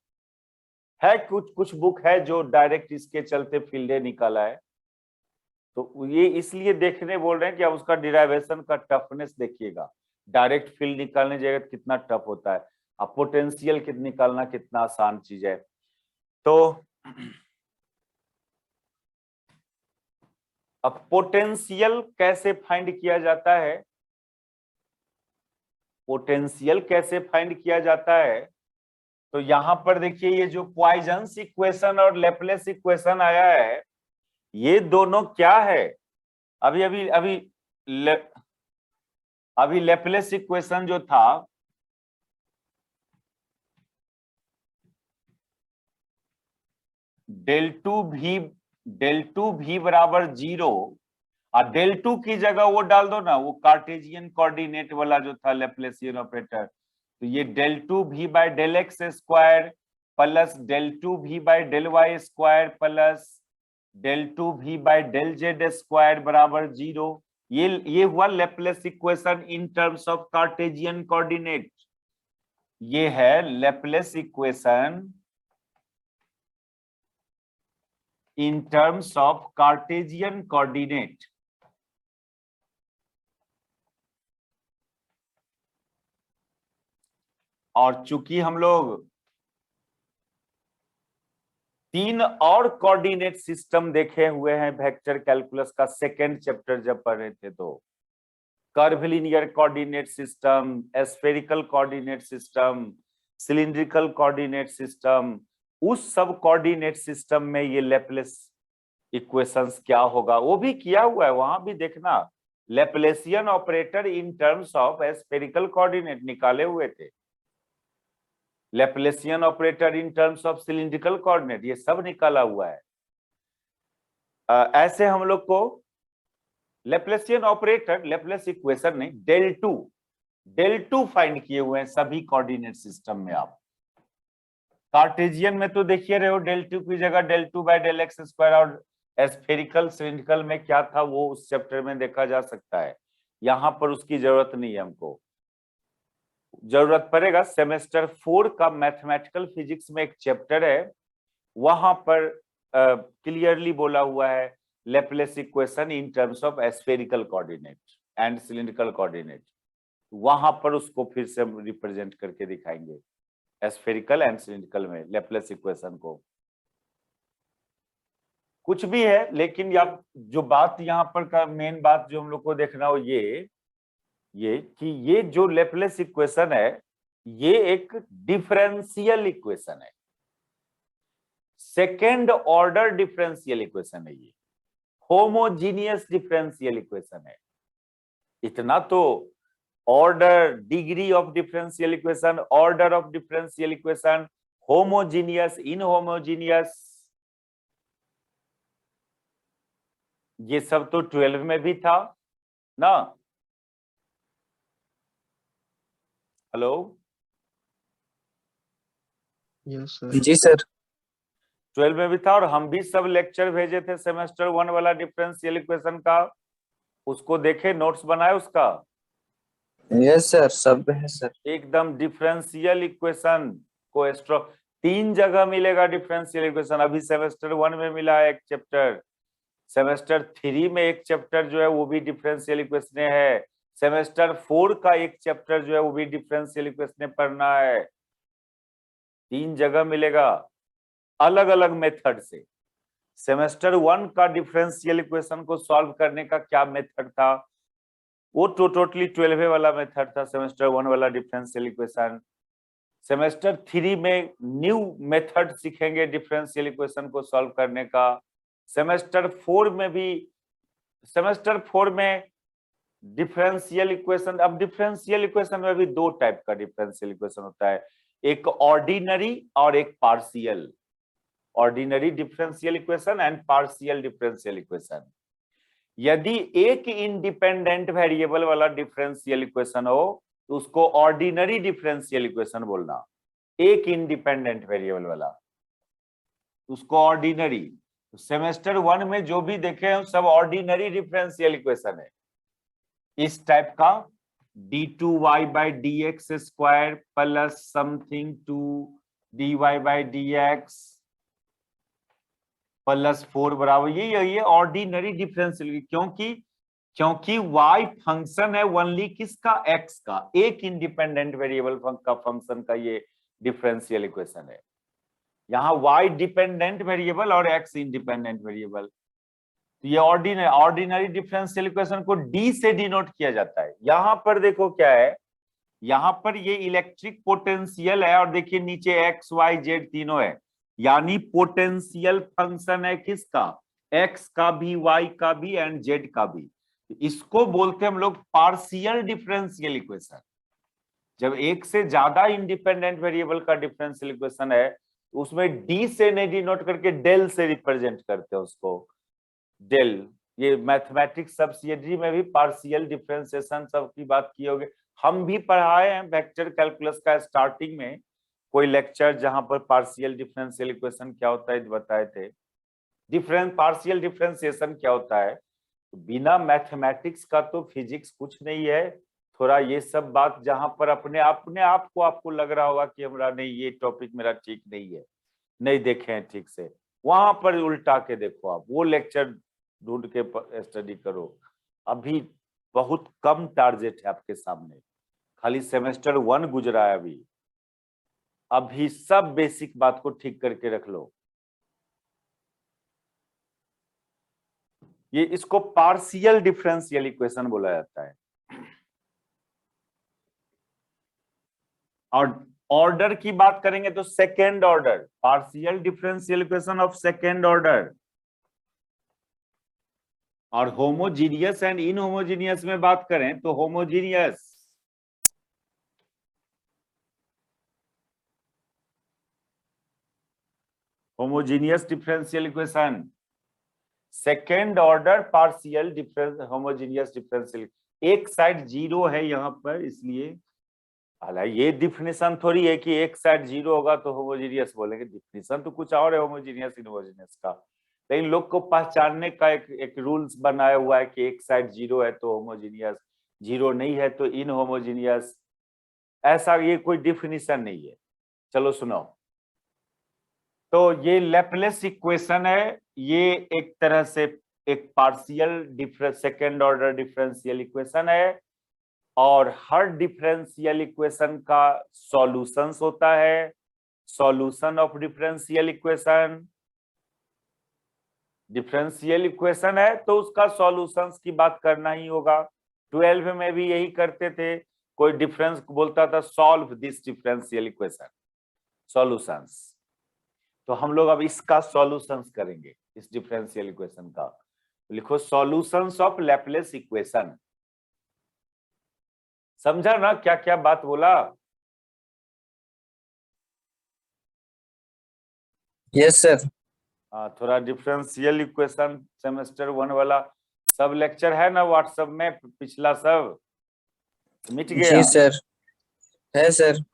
है। कुछ कुछ बुक है जो डायरेक्ट इसके चलते फील्ड निकाला है, तो ये इसलिए देखने बोल रहे हैं कि आप उसका डिराइवेशन का टफनेस देखिएगा। डायरेक्ट फील्ड निकालने जाएगा कितना टफ होता है, अब पोटेंशियल निकालना कितना आसान चीज है। तो अब पोटेंशियल कैसे फाइंड किया जाता है, पोटेंशियल कैसे फाइंड किया जाता है, तो यहां पर देखिए ये जो पॉइजन्स इक्वेशन और लेप्लेस इक्वेशन आया है, ये दोनों क्या है, अभी अभी अभी अभी लेप्लेस इक्वेशन जो था, डेल टू भी बराबर 0, और डेल टू की जगह वो डाल दो ना, वो कार्टेजियन कोऑर्डिनेट वाला जो था लेप्लेसियन ऑपरेटर, तो ये del two phi by del x square plus del two phi by del y square plus del two phi by del z square बराबर 0। ये हुआ Laplace equation in terms of Cartesian coordinate. ये है लेप्लेस इक्वेशन in terms of Cartesian coordinate। और चूंकि हम लोग 3 और कोऑर्डिनेट सिस्टम देखे हुए हैं वेक्टर कैलकुलस का सेकेंड चैप्टर जब पढ़ रहे थे, तो curvilinear coordinate system, spherical coordinate system, cylindrical coordinate system, उस सब कोऑर्डिनेट सिस्टम में ये लेप्लेस इक्वेशंस क्या होगा वो भी किया हुआ है, वहां भी देखना। Laplacian operator in terms of spherical coordinate निकाले हुए थे, Laplacian operator in terms of cylindrical coordinate, ये सब निकाला हुआ है। ऐसे हम लोग को लेप्लेसियन ऑपरेटर, लेप्लेस इक्वेशन नहीं, डेल टू फाइंड किए हुए हैं सभी कोऑर्डिनेट सिस्टम में। आप कार्टेजियन में तो देखिए रहे हो, डेल टू की जगह del two by del x square, और स्फेरिकल सिलिंड्रिकल में क्या था वो उस चैप्टर में देखा जा सकता है, यहां पर उसकी जरूरत नहीं है हमको। जरूरत पड़ेगा सेमेस्टर 4 का मैथमेटिकल फिजिक्स में एक चैप्टर है, वहां पर क्लियरली बोला हुआ है लेप्लेस equation in terms of spherical coordinate and cylindrical coordinate, वहां पर उसको फिर से रिप्रेजेंट करके दिखाएंगे स्फेरिकल एंड सिलिंड्रिकल में लेप्लेस इक्वेशन को। कुछ भी है, लेकिन आप जो बात यहाँ पर का मेन बात जो हम लोग को देखना हो ये कि ये जो लेप्लेस इक्वेशन है ये एक डिफरेंशियल इक्वेशन है, सेकेंड ऑर्डर डिफरेंशियल इक्वेशन है, ये होमोजीनियस डिफरेंशियल इक्वेशन है। इतना तो order, degree of differential equation, order of differential equation, homogeneous, inhomogeneous, ये सब तो 12 में भी था ना। Hello, yes sir. जी सर। 12 में भी था, और हम भी सब लेक्चर भेजे थे सेमेस्टर 1 वाला डिफरेंशियल इक्वेशन का, उसको देखे, नोट्स बनाए उसका। यस सर, सब है सर। एकदम डिफरेंशियल इक्वेशन को स्ट्रॉन्ग 3 जगह मिलेगा डिफरेंशियल इक्वेशन। अभी सेमेस्टर 1 में मिला है एक चैप्टर, सेमेस्टर 3 में एक चैप्टर जो है वो भी डिफरेंशियल इक्वेशन है, सेमेस्टर 4 का एक चैप्टर जो है वो भी डिफरेंशियल इक्वेशन पढ़ना है। 3 जगह मिलेगा अलग अलग मेथड से। सेमेस्टर 1 का डिफरेंशियल इक्वेशन को सॉल्व करने का क्या मेथड था, वो टोटली 12 वाला मेथड था सेमेस्टर 1 वाला डिफरेंशियल इक्वेशन। सेमेस्टर 3 में न्यू मेथड सीखेंगे डिफरेंशियल इक्वेशन को सॉल्व करने का। सेमेस्टर 4 में भी, सेमेस्टर 4 में डिफरेंशियल इक्वेशन, अब डिफरेंशियल इक्वेशन में भी 2 टाइप का डिफरेंशियल इक्वेशन होता है, एक ऑर्डिनरी और एक partial. Ordinary differential equation and partial differential equation. यदि एक इंडिपेंडेंट वेरिएबल वाला डिफरेंशियल इक्वेशन हो तो उसको ऑर्डिनरी डिफरेंशियल इक्वेशन बोलना। एक इंडिपेंडेंट वेरिएबल वाला उसको ऑर्डिनरी। तो सेमेस्टर 1 में जो भी देखे हैं सब ऑर्डिनरी डिफरेंशियल इक्वेशन है। इस टाइप का d2y/dx² plus something to dy/dx plus 4 बराबर ये ऑर्डिनरी डिफरेंशियल। क्योंकि y फंक्शन है ओनली किसका, x का, एक इंडिपेंडेंट वेरिएबल का फंक्शन का ये डिफरेंशियल इक्वेशन है। यहाँ y डिपेंडेंट वेरिएबल और x इंडिपेंडेंट वेरिएबल। तो ये ऑर्डिनरी डिफरेंशियल इक्वेशन को d से डिनोट किया जाता है। यहां पर देखो क्या है, यहां पर ये इलेक्ट्रिक पोटेंशियल है और देखिए नीचे x y z तीनों है, यानी पोटेंशियल फंक्शन है किसका, x का भी, y का भी एंड z का भी। इसको बोलते हैं हम लोग पार्शियल डिफरेंशियल इक्वेशन। जब एक से ज्यादा इंडिपेंडेंट वेरिएबल का डिफरेंशियल इक्वेशन है तो उसमें डी से नहीं डिनोट करके डेल से रिप्रेजेंट करते हैं उसको, डेल। ये मैथमेटिक्स सब्सिडियरी में भी पार्शियल डिफरेंशिएशन सब की बात की होगी, हम भी पढ़ाए हैं वेक्टर कैलकुलस का स्टार्टिंग में कोई लेक्चर जहां पर पार्शियल डिफरेंशियल इक्वेशन क्या होता है बताए थे, पार्शियल डिफरेंशिएशन क्या होता है। तो बिना मैथमेटिक्स का तो फिजिक्स कुछ नहीं है। थोड़ा ये सब बात जहां पर अपने आप को आपको लग रहा होगा कि हमारा नहीं ये टॉपिक मेरा ठीक नहीं है, नहीं देखे हैं ठीक से, वहां पर उल्टा के देखो, आप वो लेक्चर ढूंढ के स्टडी करो। अभी बहुत कम टारगेट है आपके सामने, खाली सेमेस्टर 1 गुजरा है अभी सब बेसिक बात को ठीक करके रख लो। ये इसको पार्शियल डिफरेंशियल इक्वेशन बोला जाता है। और ऑर्डर की बात करेंगे तो second order, partial differential equation of second order. और होमोजीनियस एंड इनहोमोजीनियस में बात करें तो homogeneous, homogeneous differential equation, second order partial difference homogeneous differential. एक साइड जीरो है यहाँ पर, इसलिए हालांकि ये डिफिनेशन थोड़ी है कि एक साइड जीरो होगा तो होमोजीनियस बोलेंगे, डिफिनेशन तो कुछ और है होमोजीनियस इनहोमोजीनियस का। लेकिन लोग को पहचानने का एक रूल्स बनाया हुआ है कि एक साइड जीरो है तो होमोजीनियस, जीरो नहीं है तो इनहोमोजीनियस, ऐसा ये कोई डिफिनेशन नहीं है। चलो सुनो, तो ये लैपलेस इक्वेशन है, ये एक तरह से एक partial difference second order differential equation है। और हर डिफरेंशियल इक्वेशन का सॉल्यूशंस होता है, solution of differential equation. Differential equation है तो उसका सॉल्यूशंस की बात करना ही होगा। 12 में भी यही करते थे, कोई डिफरेंस बोलता था solve this differential equation, solutions. तो हम लोग अब इसका सॉल्यूशंस करेंगे, इस डिफरेंशियल इक्वेशन का। लिखो सॉल्यूशंस ऑफ लैपलेस इक्वेशन। समझा ना क्या क्या बात बोला? Yes sir. थोड़ा डिफरेंशियल इक्वेशन सेमेस्टर 1 वाला सब लेक्चर है ना व्हाट्सएप में, पिछला सब मिट गया? जी सर, है सर।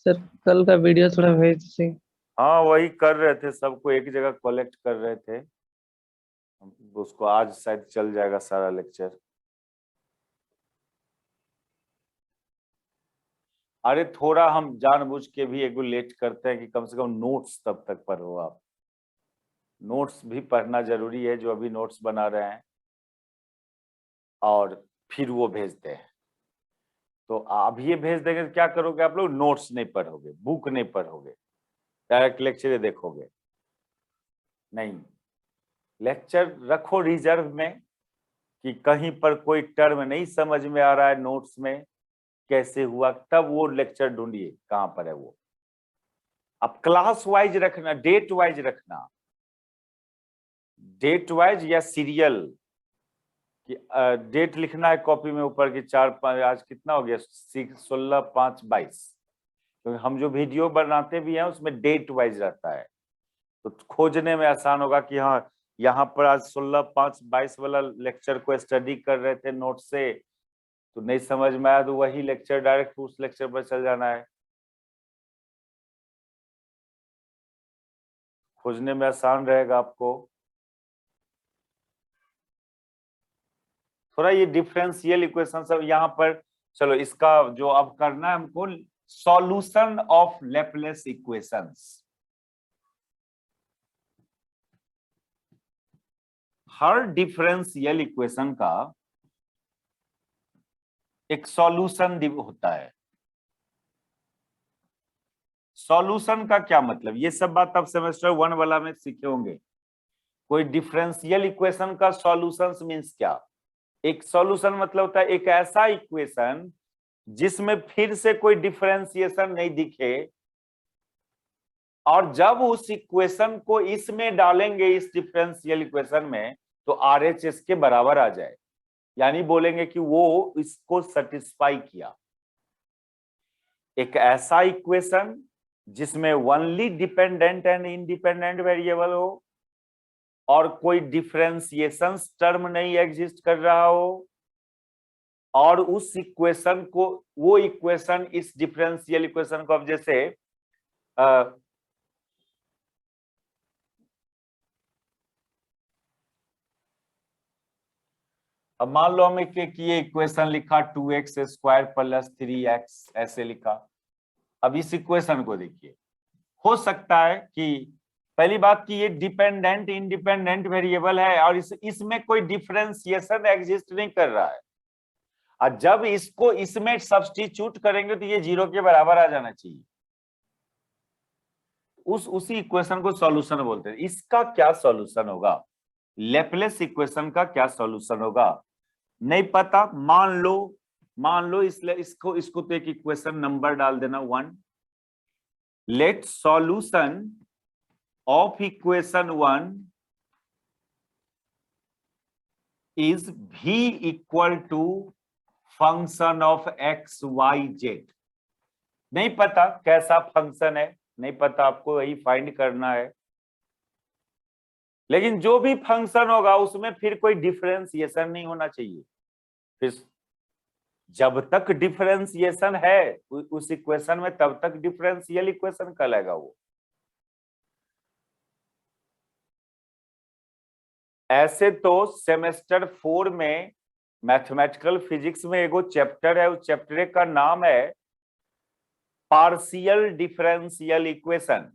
सर कल का वीडियो थोड़ा भेज दीजिए। हाँ वही कर रहे थे, सबको एक जगह कलेक्ट कर रहे थे। उसको आज शायद चल जाएगा सारा लेक्चर। अरे थोड़ा हम जानबूझ के भी एगो लेट करते हैं कि कम से कम नोट्स तब तक पढ़ो आप। नोट्स भी पढ़ना जरूरी है, जो अभी नोट्स बना रहे हैं, और फिर वो भेजते हैं। तो आप ये भेज देंगे तो क्या करोगे आप लोग? नोट्स नहीं पढ़ोगे, बुक नहीं पढ़ोगे, डायरेक्ट लेक्चर देखोगे। नहीं, लेक्चर रखो रिजर्व में कि कहीं पर कोई टर्म नहीं समझ में आ रहा है नोट्स में कैसे हुआ, तब वो लेक्चर ढूंढिए कहां पर है वो। अब क्लास वाइज रखना, डेट वाइज रखना, डेट वाइज या सीरियल कि डेट लिखना है कॉपी में ऊपर की 4-5, आज कितना हो गया, 16/5/22। तो हम जो वीडियो बनाते भी हैं उसमें डेट वाइज रहता है, तो खोजने में आसान होगा कि हाँ यहाँ पर आज 16/5/22 वाला लेक्चर को स्टडी कर रहे थे नोट से, तो नहीं समझ में आया तो वही लेक्चर डायरेक्ट उस लेक्चर पर चल जाना है, खोजने में आसान रहेगा आपको। थोड़ा ये डिफरेंशियल इक्वेशन सब यहाँ पर, चलो इसका जो अब करना है हमको, solution of Laplace equations. Her differential equation का एक सॉल्यूशन होता है। सॉल्यूशन का क्या मतलब, ये सब बात आप सेमेस्टर 1 वाला में सीखे होंगे। कोई डिफरेंशियल इक्वेशन का सॉल्यूशन मींस क्या? एक सॉल्यूशन मतलब होता है एक ऐसा इक्वेशन जिसमें फिर से कोई डिफरेंशिएशन नहीं दिखे, और जब उस इक्वेशन को इसमें डालेंगे, इस डिफरेंशियल इक्वेशन में, तो आरएचएस के बराबर आ जाए, यानी बोलेंगे कि वो इसको सेटिस्फाई किया। एक ऐसा इक्वेशन जिसमें only dependent and independent variable हो और कोई डिफरेंशिएशन टर्म नहीं एग्जिस्ट कर रहा हो, और उस इक्वेशन को, वो इक्वेशन इस डिफरेंशियल इक्वेशन को, अब जैसे अब मान लो हमें कि ये इक्वेशन लिखा 2x² + 3x ऐसे लिखा। अब इस इक्वेशन को देखिए, हो सकता है कि पहली बात कि ये डिपेंडेंट इंडिपेंडेंट वेरिएबल है और इसमें कोई डिफरेंशिएशन एग्जिस्ट नहीं कर रहा है, और जब इसको इसमें सब्स्टिट्यूट करेंगे तो ये 0 के बराबर आ जाना चाहिए। उसी इक्वेशन को सॉल्यूशन बोलते हैं। इसका क्या सॉल्यूशन होगा, लैपलेस इक्वेशन का क्या सॉल्यूशन होगा नहीं पता। मान लो इसलिए इसको तो एक इक्वेशन नंबर डाल देना 1। Let solution of equation 1 is v equal to function of x y z। नहीं पता कैसा फंक्शन है, नहीं पता, आपको वही फाइंड करना है। लेकिन जो भी फंक्शन होगा उसमें फिर कोई डिफरेंशिएशन नहीं होना चाहिए। फिर जब तक डिफरेंशिएशन है उस इक्वेशन में, तब तक डिफरेंशियल इक्वेशन कहलाएगा वो। ऐसे तो सेमेस्टर 4 में मैथमेटिकल फिजिक्स में एगो चैप्टर है, उस चैप्टर का नाम है पार्शियल डिफरेंशियल इक्वेशन।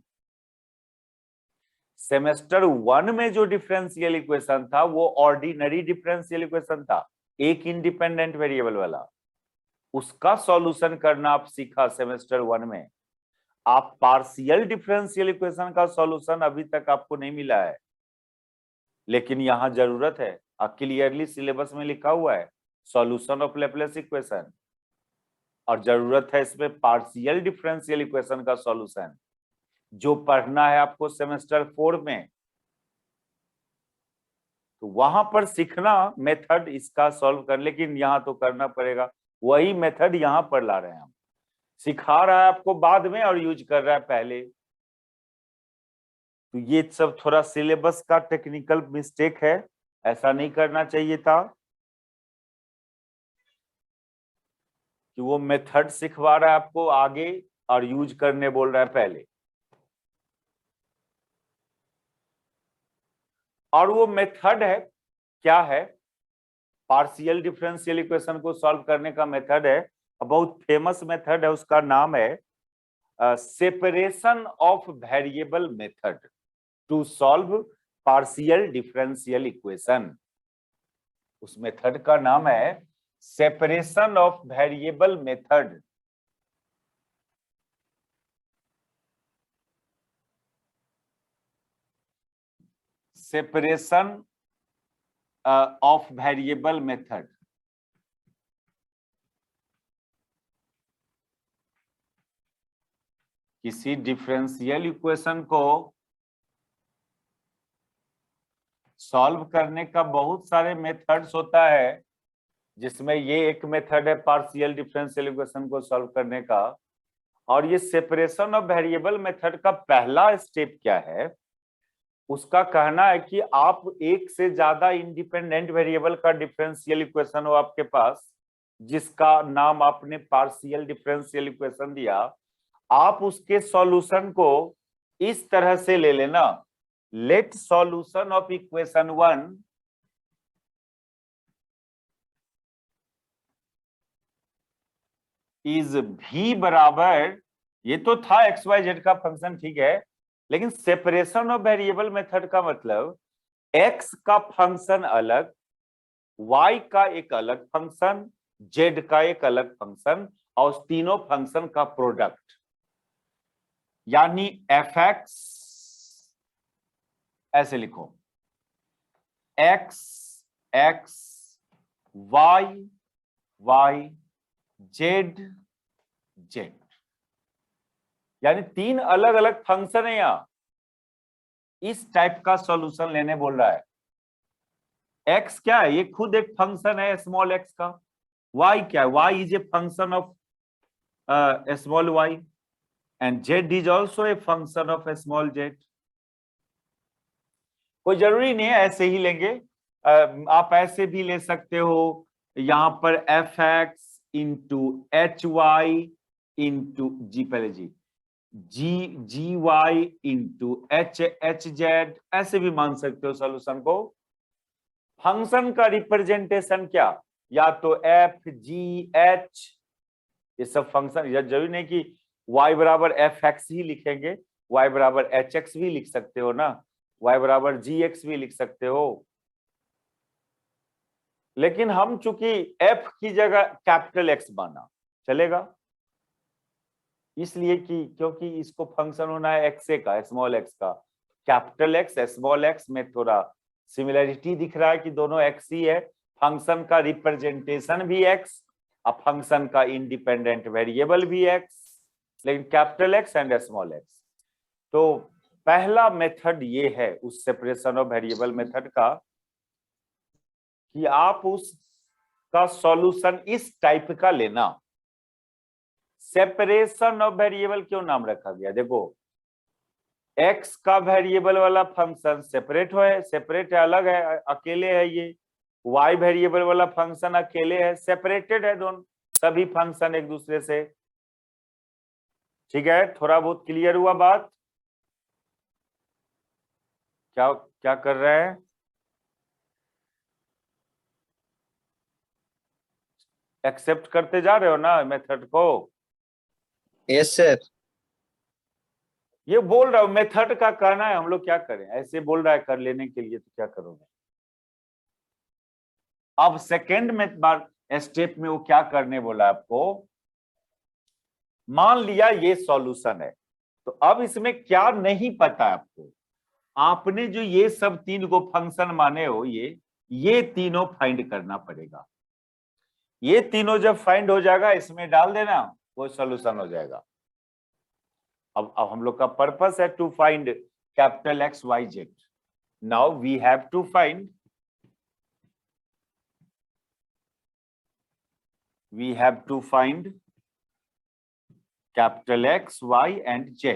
सेमेस्टर 1 में जो डिफरेंशियल इक्वेशन था वो ऑर्डिनरी डिफरेंशियल इक्वेशन था, एक इंडिपेंडेंट वेरिएबल वाला। उसका सॉल्यूशन करना आप सीखा सेमेस्टर 1 में। आप पार्शियल डिफरेंशियल इक्वेशन का सॉल्यूशन अभी तक आपको नहीं मिला है, लेकिन यहां जरूरत है। क्लियरली सिलेबस में लिखा हुआ है सॉल्यूशन ऑफ लैपलेस इक्वेशन, और जरूरत है इसमें पार्शियल डिफरेंशियल इक्वेशन का सॉल्यूशन, जो पढ़ना है आपको सेमेस्टर 4 में। तो वहां पर सीखना मेथड इसका सॉल्व कर, लेकिन यहां तो करना पड़ेगा। वही मेथड यहां पर ला रहे हैं हम, सिखा रहा है आपको बाद में और यूज कर रहा है पहले। तो ये सब थोड़ा सिलेबस का टेक्निकल मिस्टेक है, ऐसा नहीं करना चाहिए था कि वो मेथड सिखवा रहा है आपको आगे और यूज करने बोल रहा है पहले। और वो मेथड है, क्या है, पार्शियल डिफरेंशियल इक्वेशन को सॉल्व करने का मेथड है, बहुत फेमस मेथड है, उसका नाम है separation of variable method to solve partial differential equation. उस मेथड का नाम है separation of variable method. Separation of variable method. किसी डिफरेंशियल इक्वेशन को सॉल्व करने का बहुत सारे मेथड्स होता है, जिसमें ये एक मेथड है पार्शियल डिफरेंशियल इक्वेशन को सॉल्व करने का। और ये सेपरेशन ऑफ वेरिएबल मेथड का पहला स्टेप क्या है, उसका कहना है कि आप एक से ज्यादा इंडिपेंडेंट वेरिएबल का डिफरेंशियल इक्वेशन हो आपके पास, जिसका नाम आपने पार्शियल डिफरेंशियल इक्वेशन दिया, आप उसके सॉल्यूशन को इस तरह से ले लेना, let solution of equation 1 is v बराबर, ये तो था xyz का फंक्शन, ठीक है, लेकिन सेपरेशन ऑफ वेरिएबल मेथड का मतलब x का फंक्शन अलग, y का एक अलग फंक्शन, z का एक अलग फंक्शन, और उस तीनों फंक्शन का प्रोडक्ट, यानी fx, ऐसे लिखो, x x y y z z, यानी तीन अलग अलग फंक्शन है यहां। इस टाइप का सॉल्यूशन लेने बोल रहा है। x क्या है, ये खुद एक फंक्शन है स्मॉल x का। y क्या है, y is a function of small y, and z is also a function of small z। कोई जरूरी नहीं है ऐसे ही लेंगे, आप ऐसे भी ले सकते हो, यहां पर fx इंटू hy इंटू जी, पहले जी वाई इंटू एच जेड, ऐसे भी मान सकते हो सॉल्यूशन को। फंक्शन का रिप्रेजेंटेशन क्या, या तो एफ जी एच, ये सब फंक्शन, या जरूरी नहीं कि y बराबर एफ एक्स ही लिखेंगे, y बराबर एच एक्स भी लिख सकते हो ना, y बराबर जी एक्स भी लिख सकते हो। लेकिन हम चूंकि f की जगह कैपिटल एक्स माना चलेगा, इसलिए कि क्योंकि इसको फंक्शन होना है एक्स का, स्मॉल एक्स का। कैपिटल एक्स स्मॉल एक्स में थोड़ा सिमिलरिटी दिख रहा है कि दोनों एक्स ही है, फंक्शन का रिप्रेजेंटेशन भी एक्स, अब फंक्शन का इंडिपेंडेंट वेरिएबल भी एक्स, लेकिन capital x and small x. तो पहला मेथड ये है उस सेपरेशन ऑफ वेरिएबल मेथड का, कि आप उसका सॉल्यूशन इस टाइप का लेना। सेपरेशन ऑफ वेरिएबल क्यों नाम रखा गया, देखो x का वेरिएबल वाला फंक्शन सेपरेट है, अलग है, अकेले है ये। y वेरिएबल वाला फंक्शन अकेले है, सेपरेटेड है दोनों, सभी फंक्शन एक दूसरे से। ठीक है, थोड़ा बहुत क्लियर हुआ बात? क्या क्या कर रहे हैं? एक्सेप्ट करते जा रहे हो ना मेथड को? Yes sir. ये बोल रहा हूं मेथड का कहना है, हम लोग क्या करें, ऐसे बोल रहा है कर लेने के लिए, तो क्या करोगे? अब सेकेंड में बार स्टेप में वो क्या करने बोला आपको, मान लिया ये सॉल्यूशन है, तो अब इसमें क्या नहीं पता आपको, आपने जो ये सब तीन को फंक्शन माने हो, ये तीनों फाइंड करना पड़ेगा। ये तीनों जब फाइंड हो जाएगा, इसमें डाल देना, वो सॉल्यूशन हो जाएगा। अब हम लोग का पर्पस है to find capital x y z. Now we have to find, we have to find capital X, Y and Z.